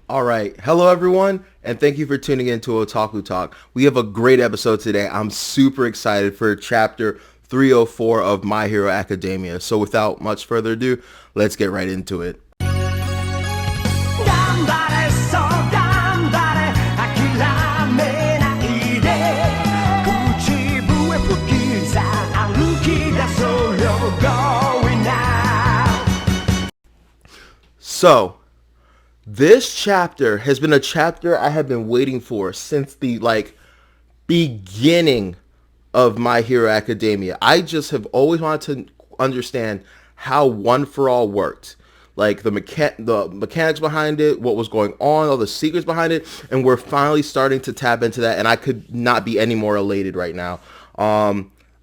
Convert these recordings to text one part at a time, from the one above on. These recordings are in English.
All right. Hello, everyone, and thank you for tuning in to Otaku Talk. We have a great episode today. I'm super excited for chapter 304 of My Hero Academia. So without much further ado, let's get right into it. 頑張れそう頑張れ諦めないで口笛吹きさ歩き出そう You're going now So, this chapter has been a chapter I have been waiting for since the beginning of My Hero Academia. I just have always wanted to understand how One for All worked. Like the mechanics behind it, what was going on, all the secrets behind it, and we're finally starting to tap into that, and I could not be any more elated right now.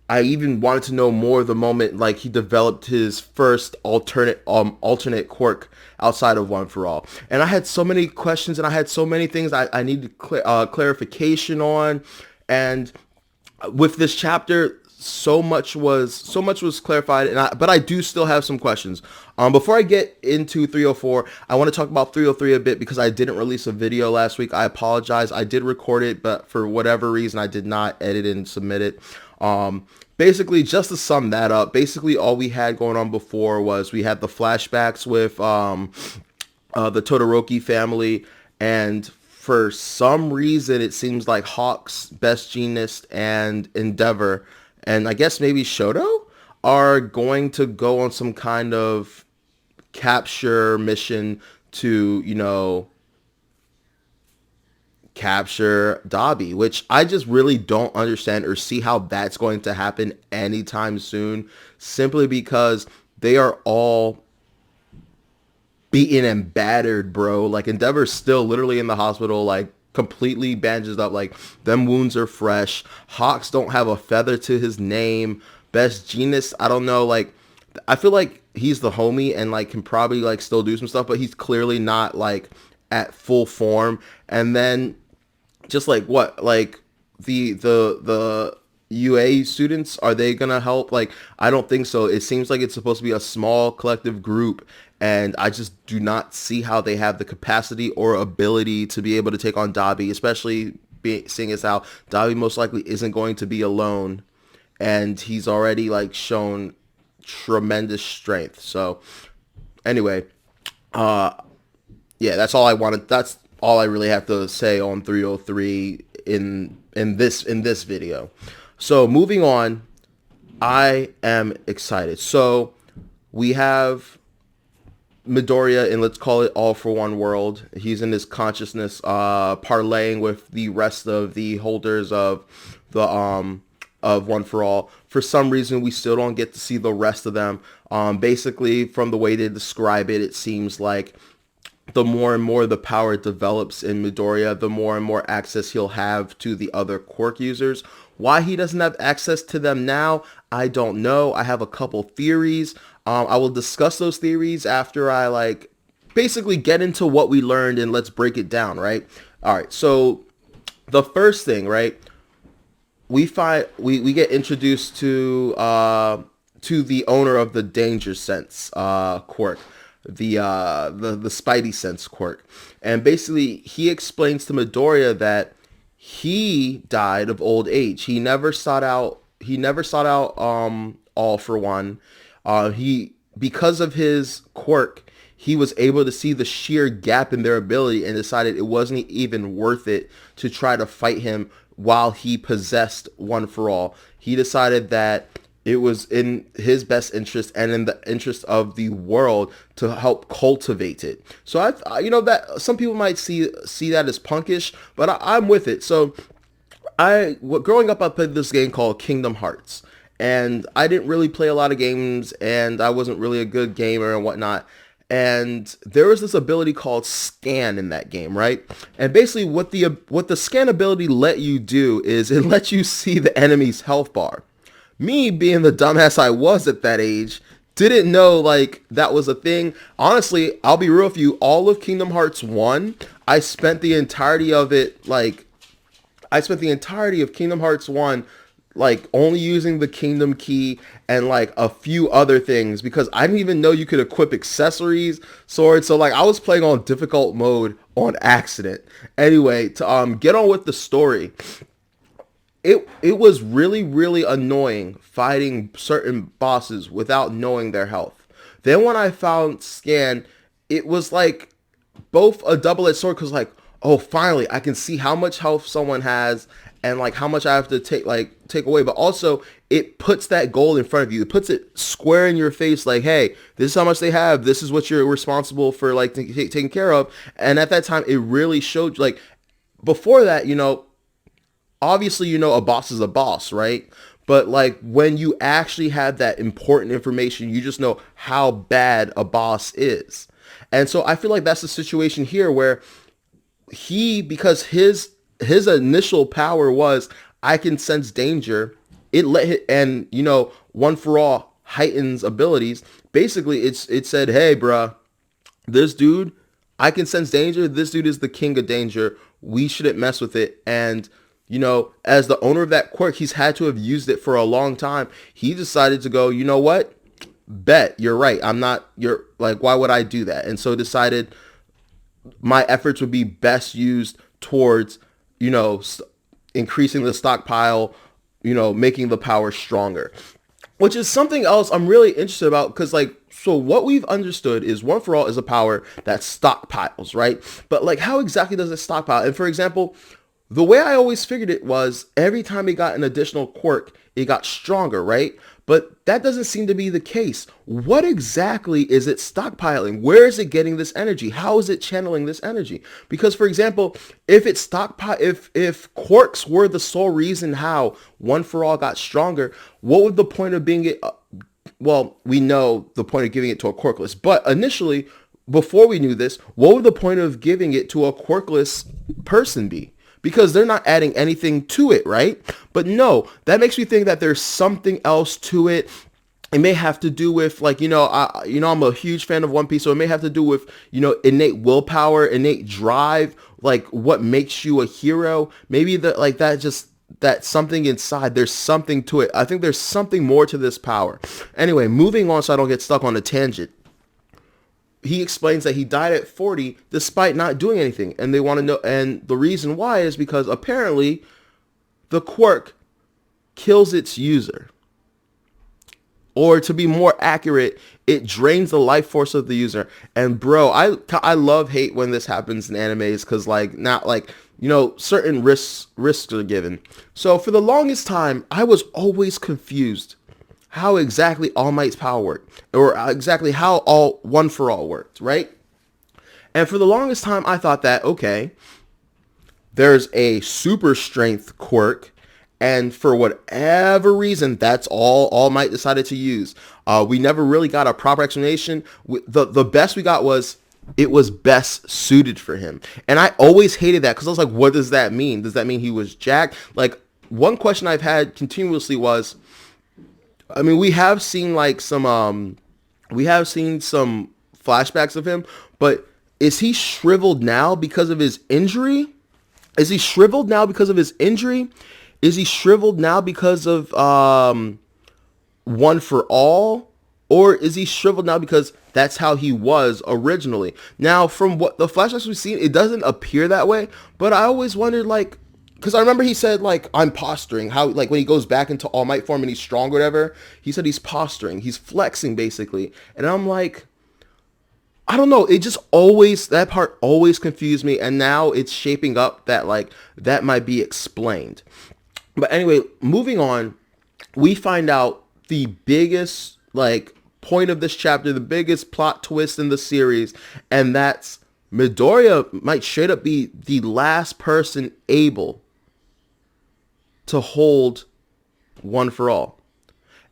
I even wanted to know more the moment like he developed his first alternate quirk outside of One for All. And I had so many questions and I had so many things I needed clarification on. And with this chapter, so much was clarified, but I do still have some questions. Before I get into 304, I want to talk about 303 a bit because I didn't release a video last week. I apologize. I did record it, but for whatever reason, I did not edit and submit it. Basically, just to sum that up, basically all we had going on before was we had the flashbacks with the Todoroki family, and for some reason, it seems like Hawks, Best Jeanist, and Endeavor, and I guess maybe Shoto are going to go on some kind of capture mission to, capture Dabi, which I just really don't understand or see how that's going to happen anytime soon, simply because they are all beaten and battered, bro. Like Endeavor's still literally in the hospital, like completely bandaged up, like them wounds are fresh. Hawks don't have a feather to his name. Best Jeanist, I don't know, like I feel like he's the homie and like can probably like still do some stuff, but he's clearly not like at full form. And then just like what, like the UA students, are they gonna help? Like I don't think so. It seems like it's supposed to be a small collective group, and I just do not see how they have the capacity or ability to be able to take on Dabi, especially seeing as how Dabi most likely isn't going to be alone, and he's already like shown tremendous strength. So anyway, yeah, that's all I wanted. That's all I really have to say on 303 in this video. So moving on, I am excited. So we have Midoriya in, let's call it, All for One world. He's in his consciousness, parlaying with the rest of the holders of One for All. For some reason, we still don't get to see the rest of them. Basically, from the way they describe it, it seems like the more and more the power develops in Midoriya, the more and more access he'll have to the other quirk users. Why he doesn't have access to them now, I don't know. I have a couple theories. I will discuss those theories after I basically get into what we learned, and let's break it down, right? All right, so the first thing, right? We get introduced to the owner of the Danger Sense quirk, the Spidey Sense quirk, and basically he explains to Midoriya that he died of old age. He never sought out. All for One. He Because of his quirk, he was able to see the sheer gap in their ability and decided it wasn't even worth it to try to fight him while he possessed One for All. He decided that it was in his best interest and in the interest of the world to help cultivate it. So that some people might see that as punkish, but I'm with it. So growing up, I played this game called Kingdom Hearts, and I didn't really play a lot of games, and I wasn't really a good gamer and whatnot. And there was this ability called Scan in that game, right? And basically what the Scan ability let you do is it lets you see the enemy's health bar. Me, being the dumbass I was at that age, didn't know that was a thing. Honestly, I'll be real with you, all of Kingdom Hearts 1, I spent the entirety of Kingdom Hearts 1 like only using the kingdom key and like a few other things because I didn't even know you could equip accessories, swords. So like I was playing on difficult mode on accident. Anyway, to get on with the story, it was really annoying fighting certain bosses without knowing their health. Then when I found Scan, it was like both a double-edged sword because like, oh, finally I can see how much health someone has and like how much I have to take away, but also it puts that goal in front of you. It puts it square in your face like, hey, this is how much they have, this is what you're responsible for like taking care of. And at that time it really showed like before that, obviously, a boss is a boss, right? But like when you actually have that important information, you just know how bad a boss is. And so I feel like that's the situation here where because his initial power was I can sense danger. It let it, and one for all heightens abilities. Basically, it said, hey, bruh, this dude, I can sense danger. This dude is the king of danger. We shouldn't mess with it. And, as the owner of that quirk, he's had to have used it for a long time. He decided to go, you know what? Bet, you're right. You're like, why would I do that? And so decided my efforts would be best used towards, increasing the stockpile, making the power stronger, which is something else I'm really interested about because like, so what we've understood is One for All is a power that stockpiles, right? But like, how exactly does it stockpile? And for example, the way I always figured it was every time it got an additional quirk, it got stronger, right? But that doesn't seem to be the case. What exactly is it stockpiling? Where is it getting this energy? How is it channeling this energy? Because, for example, if it's if quirks were the sole reason how One for All got stronger, what would the point of being it? Well, we know the point of giving it to a quirkless, but initially, before we knew this, what would the point of giving it to a quirkless person be? Because they're not adding anything to it, right? But no, that makes me think that there's something else to it. It may have to do with like, I'm a huge fan of One Piece, so it may have to do with, innate willpower, innate drive, like what makes you a hero. Maybe that something inside, there's something to it. I think there's something more to this power. Anyway, moving on so I don't get stuck on a tangent. He explains that he died at 40 despite not doing anything. And they want to know, and the reason why is because apparently the quirk kills its user. Or to be more accurate, it drains the life force of the user. And bro, I love hate when this happens in animes because like not like, certain risks are given. So for the longest time, I was always confused how exactly All Might's power worked, or exactly how all One for All worked, right? And for the longest time, I thought that, okay, there's a super strength quirk, and for whatever reason, that's All Might decided to use. We never really got a proper explanation. The best we got was it was best suited for him. And I always hated that because I was like, what does that mean? Does that mean he was jacked? Like, one question I've had continuously was, I mean, we have seen some flashbacks of him, but is he shriveled now because of his injury? Is he shriveled now because of his injury? Is he shriveled now because of One for All? Or is he shriveled now because that's how he was originally? Now, from what the flashbacks we've seen, it doesn't appear that way, but I always wondered, like, because I remember he said, like, I'm posturing. How, like, when he goes back into All Might form and he's strong or whatever, he said he's posturing. He's flexing, basically. And I'm like, I don't know. It just always, that part always confused me. And now it's shaping up that, like, that might be explained. But anyway, moving on, we find out the biggest, like, point of this chapter, the biggest plot twist in the series, and that's Midoriya might straight up be the last person able to hold One for All.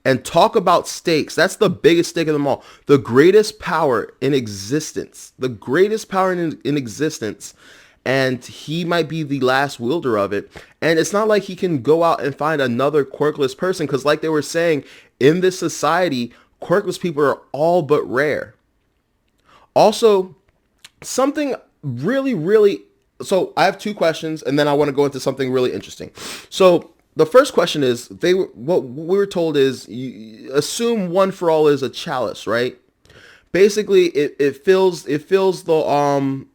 And talk about stakes. That's the biggest stake of them all. The greatest power in existence. The greatest power in existence. And he might be the last wielder of it. And it's not like he can go out and find another quirkless person. Because like they were saying, in this society, quirkless people are all but rare. Also, something really, so I have two questions, and then I want to go into something really interesting. So the first question is what we were told is you assume one for all is a chalice, right? Basically, it fills the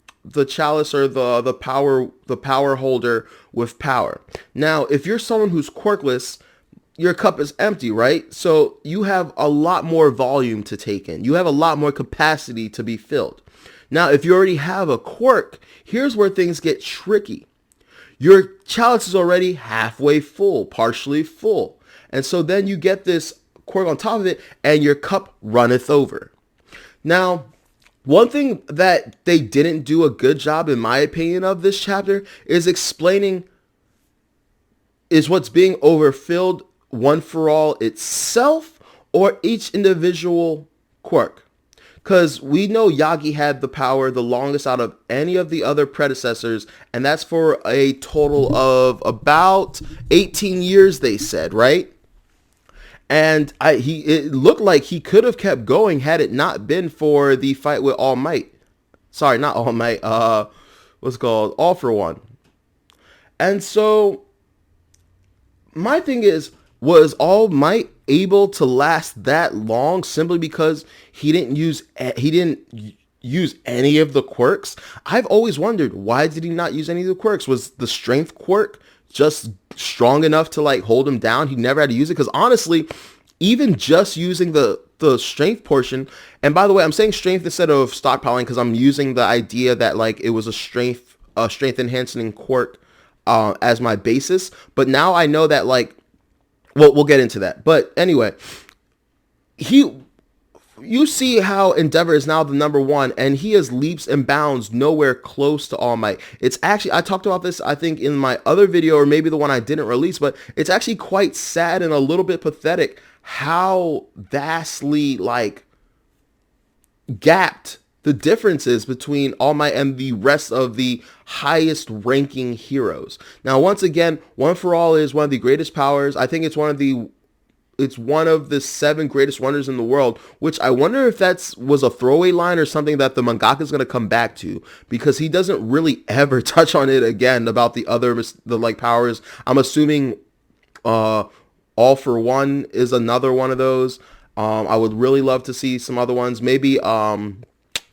chalice or the power holder with power. Now, if you're someone who's quirkless, your cup is empty, right? So you have a lot more volume to take in. You have a lot more capacity to be filled. Now, if you already have a quirk, here's where things get tricky. Your chalice is already halfway full, partially full. And so then you get this quirk on top of it and your cup runneth over. Now, one thing that they didn't do a good job, in my opinion, of this chapter is explaining is what's being overfilled one for all itself or each individual quirk. Because we know Yagi had the power the longest out of any of the other predecessors, and that's for a total of about 18 years, they said, right? And it looked like he could have kept going had it not been for the fight with All Might. Sorry, not All Might. What's it called? All for One. And so my thing is, was All Might able to last that long simply because he didn't use any of the quirks? I've always wondered, why did he not use any of the quirks? Was the strength quirk just strong enough to like hold him down? He never had to use it, because honestly, even just using the strength portion, and by the way, I'm saying strength instead of stockpiling because I'm using the idea that like it was a strength enhancing quirk as my basis. But now I know that like, well, we'll get into that. But anyway, you see how Endeavor is now the number one, and he has leaps and bounds nowhere close to All Might. It's actually, I talked about this, I think, in my other video, or maybe the one I didn't release, but it's actually quite sad and a little bit pathetic how vastly, like, gapped the differences between All Might and the rest of the highest ranking heroes. Now, once again, One for All is one of the greatest powers. I think it's one of the 7 greatest wonders in the world, which I wonder if was a throwaway line or something that the mangaka is going to come back to, because he doesn't really ever touch on it again about the like powers. I'm assuming All for One is another one of those. I would really love to see some other ones. Maybe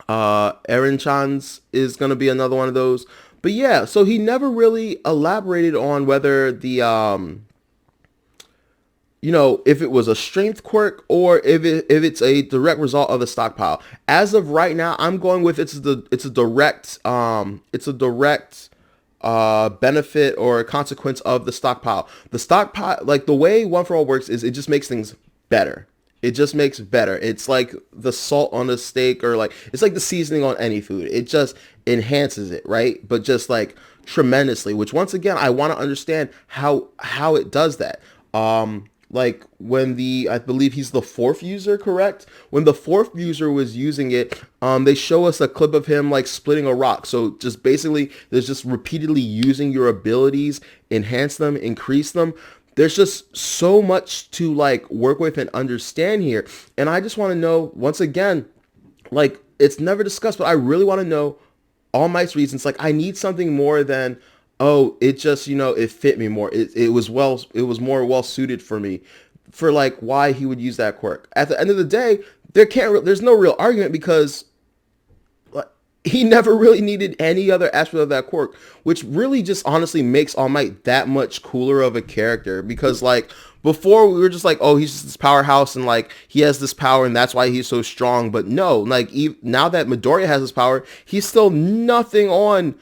Eren-chan's is going to be another one of those. But yeah, so he never really elaborated on whether the if it was a strength quirk or if it's a direct result of the stockpile. As of right now, I'm going with it's a direct benefit or a consequence of the stockpile. The stockpile, like the way One for All works, is it just makes things better. It just makes better. It's like the salt on a steak, or like it's like the seasoning on any food. It just enhances it, right? But just like tremendously. Which once again, I want to understand how it does that. Like when I believe he's the 4th user, correct? When the 4th user was using it, they show us a clip of him like splitting a rock. So just basically, there's just repeatedly using your abilities, enhance them, increase them. There's just so much to like work with and understand here. And I just want to know, once again, like it's never discussed, but I really want to know All Might's reasons. Like I need something more than, oh, it just, it fit me more. It was more well suited for me, for like why he would use that quirk. At the end of the day, there's no real argument, because he never really needed any other aspect of that quirk, which really just honestly makes All Might that much cooler of a character. Because like before, we were just like, oh, he's just this powerhouse and like he has this power and that's why he's so strong. But no, like now that Midoriya has this power, he's still nothing on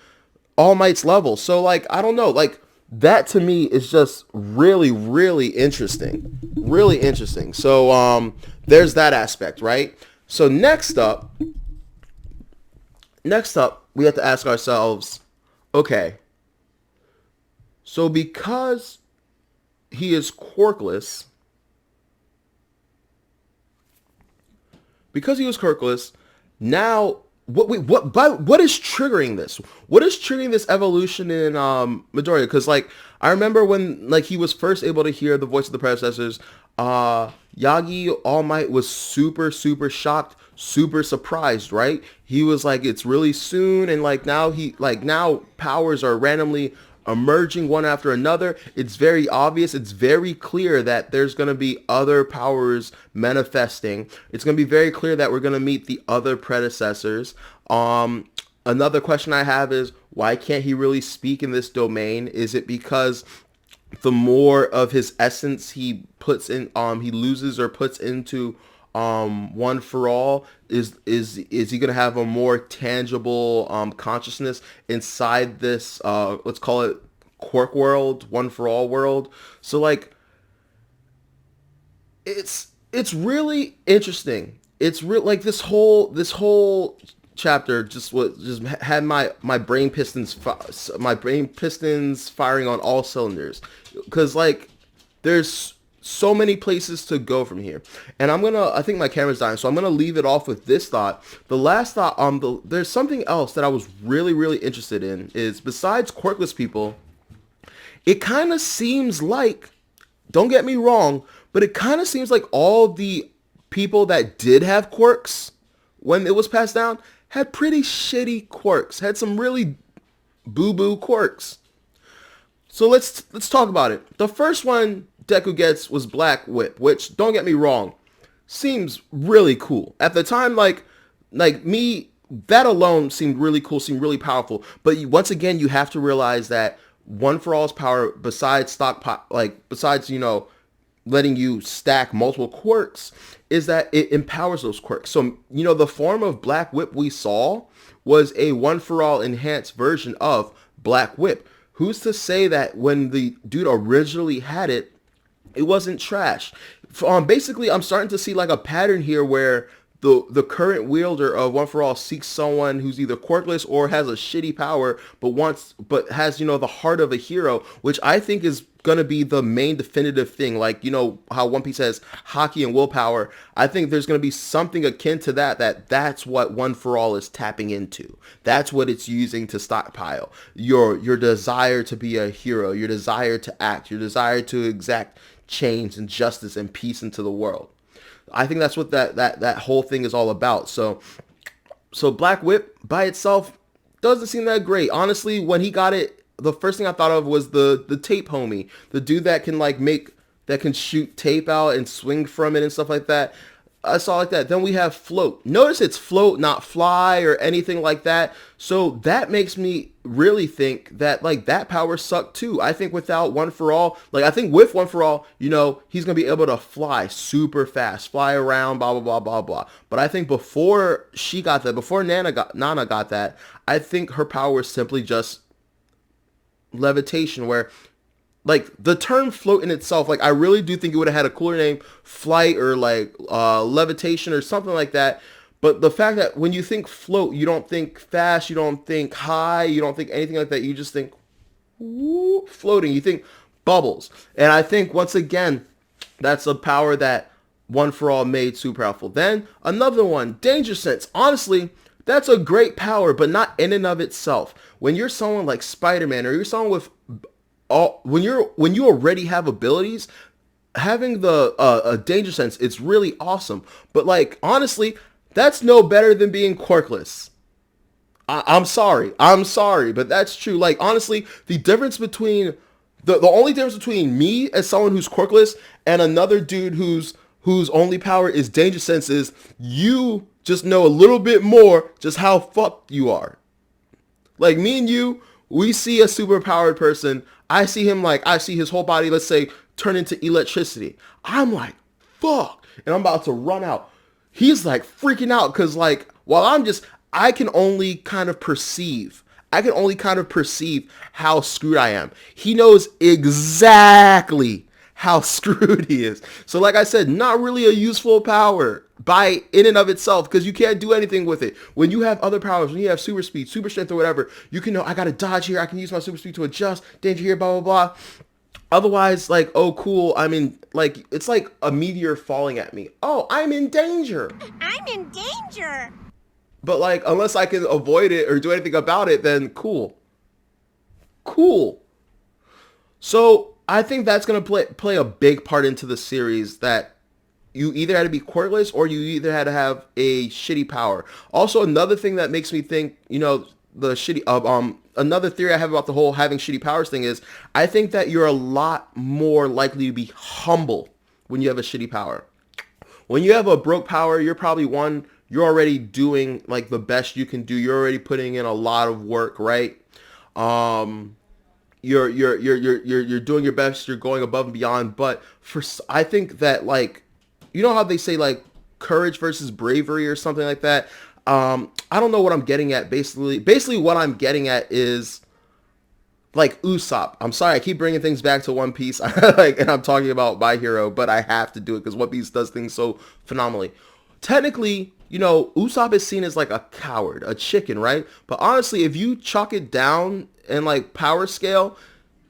All Might's level. So like, I don't know, like that to me is just really, really interesting. Really interesting. So there's that aspect, right? So next up, we have to ask ourselves, okay, so because he is quirkless, now what is triggering this? What is triggering this evolution in Midoriya? Because like I remember when like he was first able to hear the voice of the predecessors, Yagi All Might was super shocked, super surprised, right? He was like, it's really soon, and like now powers are randomly emerging one after another. It's very obvious. It's very clear that there's going to be other powers manifesting. It's going to be very clear that we're going to meet the other predecessors. Another question I have is, why can't he really speak in this domain? Is it because the more of his essence he puts in, he loses or puts into One for All? Is he gonna have a more tangible consciousness inside this let's call it Quirk world, One for All world? So like it's really interesting. It's real, like this whole chapter just had my brain pistons firing on all cylinders, because like there's so many places to go from here. And I think my camera's dying, so I'm gonna leave it off with this thought. The last thought, there's something else that I was really interested in, is besides quirkless people, it kind of seems like, don't get me wrong, but it kind of seems like all the people that did have quirks when it was passed down had pretty shitty quirks, had some really boo-boo quirks. So let's talk about it. The first one Deku gets was Black Whip, which, don't get me wrong, seems really cool. At the time, like me, that alone seemed really cool, seemed really powerful. But once again, you have to realize that One for All's power, besides letting you stack multiple quirks, is that it empowers those quirks. So, the form of Black Whip we saw was a One for All enhanced version of Black Whip. Who's to say that when the dude originally had it, it wasn't trash? Basically, I'm starting to see like a pattern here where the current wielder of One for All seeks someone who's either quirkless or has a shitty power, but has the heart of a hero, which I think is gonna be the main definitive thing. Like, how One Piece has hockey and willpower. I think there's gonna be something akin to that's what One for All is tapping into. That's what it's using to stockpile your desire to be a hero, your desire to act, your desire to exact change and justice and peace into the world. I think that's what that whole thing is all about. So Black Whip by itself doesn't seem that great. Honestly, when he got it, the first thing I thought of was the tape homie, the dude that can shoot tape out and swing from it and stuff like that. I saw like that. Then we have Float. Notice it's Float, not Fly or anything like that. So that makes me really think that like that power sucked too. I think without One for All, I think with One for All, he's gonna be able to fly super fast, fly around, blah blah blah blah blah. But I think before she got that, before Nana got that, I think her power is simply just levitation, where like the term float in itself, like I really do think it would have had a cooler name, flight or like levitation or something like that. But the fact that when you think float, you don't think fast, you don't think high, you don't think anything like that. You just think whoop, floating. You think bubbles. And I think once again, that's a power that One for All made super powerful. Then another one, Danger Sense. Honestly, that's a great power, but not in and of itself. When you're someone like Spider-Man, or you're someone with when you already have abilities, having the a Danger Sense, it's really awesome. But like honestly, that's no better than being quirkless. I'm sorry, but that's true. Like honestly, the difference between the only difference between me as someone who's quirkless and another dude whose only power is Danger Sense is you just know a little bit more just how fucked you are. Like me and you, we see a super powered person. I see his whole body, let's say, turn into electricity. I'm like, fuck. And I'm about to run out. He's like freaking out because like, while I can only kind of perceive how screwed I am. He knows exactly how screwed he is. So like I said, not really a useful power by in and of itself, because you can't do anything with it. When you have other powers, when you have super speed, super strength or whatever, you can know I gotta dodge here, I can use my super speed to adjust, danger here, blah, blah, blah. Otherwise, like, oh cool, I mean, like, it's like a meteor falling at me. Oh, I'm in danger. I'm in danger. But like, unless I can avoid it or do anything about it, then cool. So I think that's going to play a big part into the series, that you either had to be quirkless or you either had to have a shitty power. Also, another thing that makes me think, the shitty another theory I have about the whole having shitty powers thing is I think that you're a lot more likely to be humble when you have a shitty power. When you have a broke power, you're probably you're already doing like the best you can do. You're already putting in a lot of work, right? Um, you're doing your best. You're going above and beyond. But I think that like, you know how they say like courage versus bravery or something like that. I don't know what I'm getting at. Basically, what I'm getting at is like Usopp. I'm sorry, I keep bringing things back to One Piece, like, and I'm talking about My Hero, but I have to do it because One Piece does things so phenomenally. Technically, you know, Usopp is seen as like a coward, a chicken, right? But honestly, if you chalk it down in like power scale,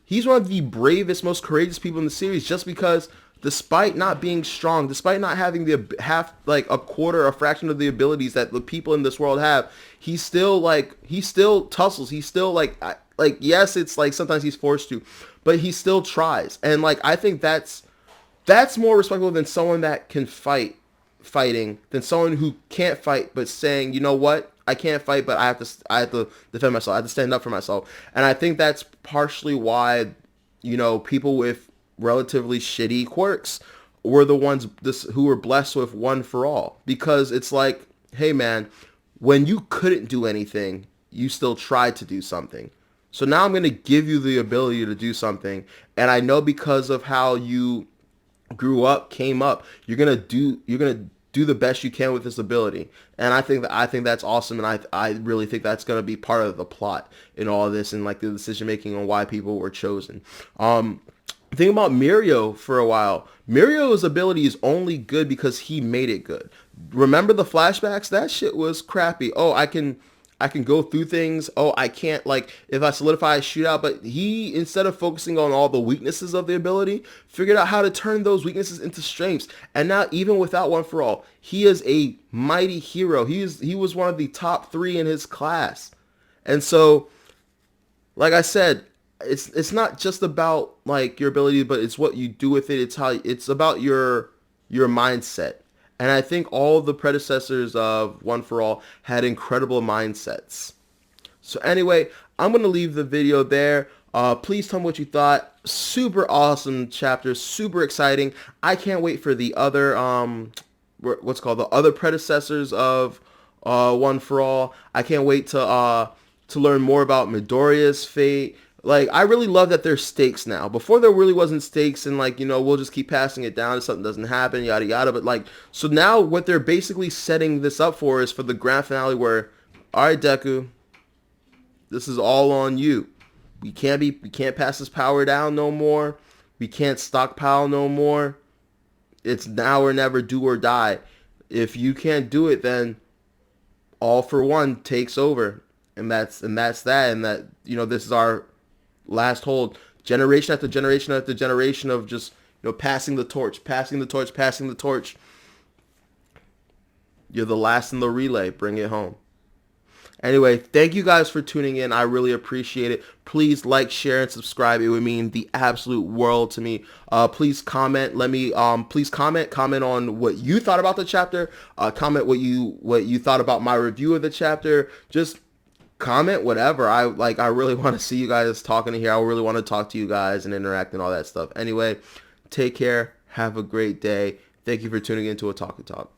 he's one of the bravest, most courageous people in the series, just because despite not being strong, despite not having the half, like a quarter, a fraction of the abilities that the people in this world have, he still tussles. He's still like, yes, it's like sometimes he's forced to, but he still tries. And like, I think that's more respectable than someone that can fighting than someone who can't fight, but saying, you know what? I can't fight, but I have to defend myself. I have to stand up for myself. And I think that's partially why, you know, people with relatively shitty quirks were the ones who were blessed with One for All, because it's like, hey man, when you couldn't do anything, you still tried to do something. So now I'm going to give you the ability to do something. And I know because of how you came up, you're going to do the best you can with this ability. And I think that's awesome. And I really think that's going to be part of the plot in all of this and like the decision making on why people were chosen. Think about Mirio for a while. Mirio's ability is only good because he made it good. Remember the flashbacks? That shit was crappy. Oh, I can go through things. Oh, I can't, like, if I solidify a shootout. But he, instead of focusing on all the weaknesses of the ability, figured out how to turn those weaknesses into strengths. And now, even without One for All, he is a mighty hero. He was one of the top 3 in his class. And so, like I said, it's not just about like your ability, but it's what you do with it. It's about your mindset. And I think all the predecessors of One for All had incredible mindsets. So anyway, I'm going to leave the video there. Please tell me what you thought. Super awesome chapter, super exciting. I can't wait for the other the other predecessors of One for All. I can't wait to learn more about Midoriya's fate. Like, I really love that there's stakes now. Before there really wasn't stakes, and like, you know, we'll just keep passing it down if something doesn't happen, yada yada. But like, so now what they're basically setting this up for is for the grand finale where, all right, Deku, this is all on you. We can't pass this power down no more. We can't stockpile no more. It's now or never, do or die. If you can't do it, then All for One takes over, and that's that. And that, you know, this is our last hold, generation after generation after generation of just, you know, passing the torch. You're the last in the relay. Bring it home. Anyway, thank you guys for tuning in. I really appreciate it. Please like, share, and subscribe. It would mean the absolute world to me. Please comment. Please comment on what you thought about the chapter. Comment what you thought about my review of the chapter. Just comment whatever. I really want to see you guys talking here. I really want to talk to you guys and interact and all that stuff. Anyway, take care. Have a great day. Thank you for tuning into A Talk and Talk.